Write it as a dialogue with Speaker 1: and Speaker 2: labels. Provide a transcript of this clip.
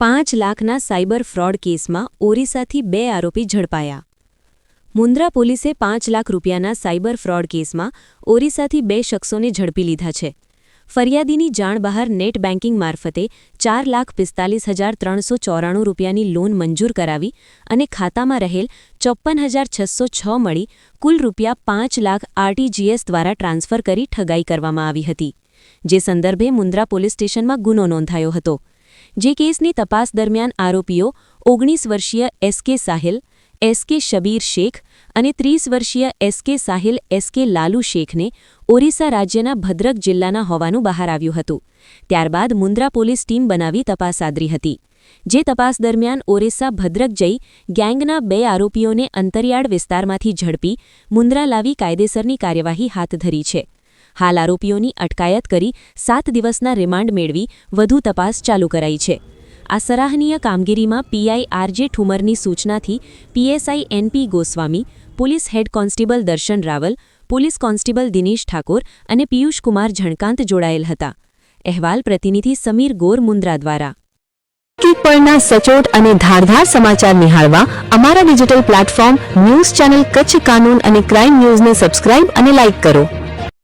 Speaker 1: 5 લાખના cyber fraud કેસમાં ઓરિસ્સાથી 2 આરોપી ઝડપાયા. મુન્દ્રા પોલીસે 5 લાખ રૂપિયાના સાયબર ફ્રોડ કેસમાં ઓરિસ્સાથી 2 શખ્સોને ઝડપી લીધા છે. ફરિયાદીની જાણ બહાર નેટ બેન્કિંગ મારફતે 4,45,394 રૂપિયાની લોન મંજૂર કરાવી અને ખાતામાં રહેલ 54,606 મળી કુલ રૂપિયા 5 લાખ આરટીજીએસ દ્વારા ટ્રાન્સફર કરી ઠગાઈ કરવામાં આવી હતી. જે સંદર્ભે મુન્દ્રા પોલીસ સ્ટેશનમાં ગુનો નોંધાયો હતો. જે કેસની તપાસ દરમિયાન આરોપીઓ 19 વર્ષીય એસકે સાહિલ, એસકે શબીર શેખ અને 30 વર્ષીય એસકે સાહિલ એસકે લાલુ શેખને ઓરિસ્સા રાજ્યના ભદ્રક જિલ્લાના હોવાનું બહાર આવ્યું હતું. ત્યારબાદ મુન્દ્રા પોલીસ ટીમ બનાવી તપાસ આદરી હતી. જે તપાસ દરમિયાન ઓરિસ્સા ભદ્રક જઈ ગેંગના 2 આરોપીઓને અંતરિયાળ વિસ્તારમાંથી ઝડપી મુન્દ્રા લાવી કાયદેસરની કાર્યવાહી હાથ ધરી છે. હાલ આરોપીઓની અટકાયત કરી 7 દિવસના રિમાન્ડ મેળવી વધુ તપાસ ચાલુ કરાઈ છે. આ સરાહનીય કામગીરીમાં પીઆઈ આરજે ઠુમરની સૂચનાથી PSI NP Goswami, police head constable Darshan Raval, police constable Dinesh Thakor અને પિયુષ કુમાર ઝણકાંત જોડાયેલ હતા. અહેવાલ પ્રતિનિધિ સમીર ગોર, મુન્દ્રા દ્વારા.
Speaker 2: પરના સચોટ અને ધારદાર સમાચાર નિહાળવા અમારા digital platform news channel Kutch કાનૂન અને ક્રાઇમ ન્યૂઝને સબસ્ક્રાઇબ અને લાઇક કરો.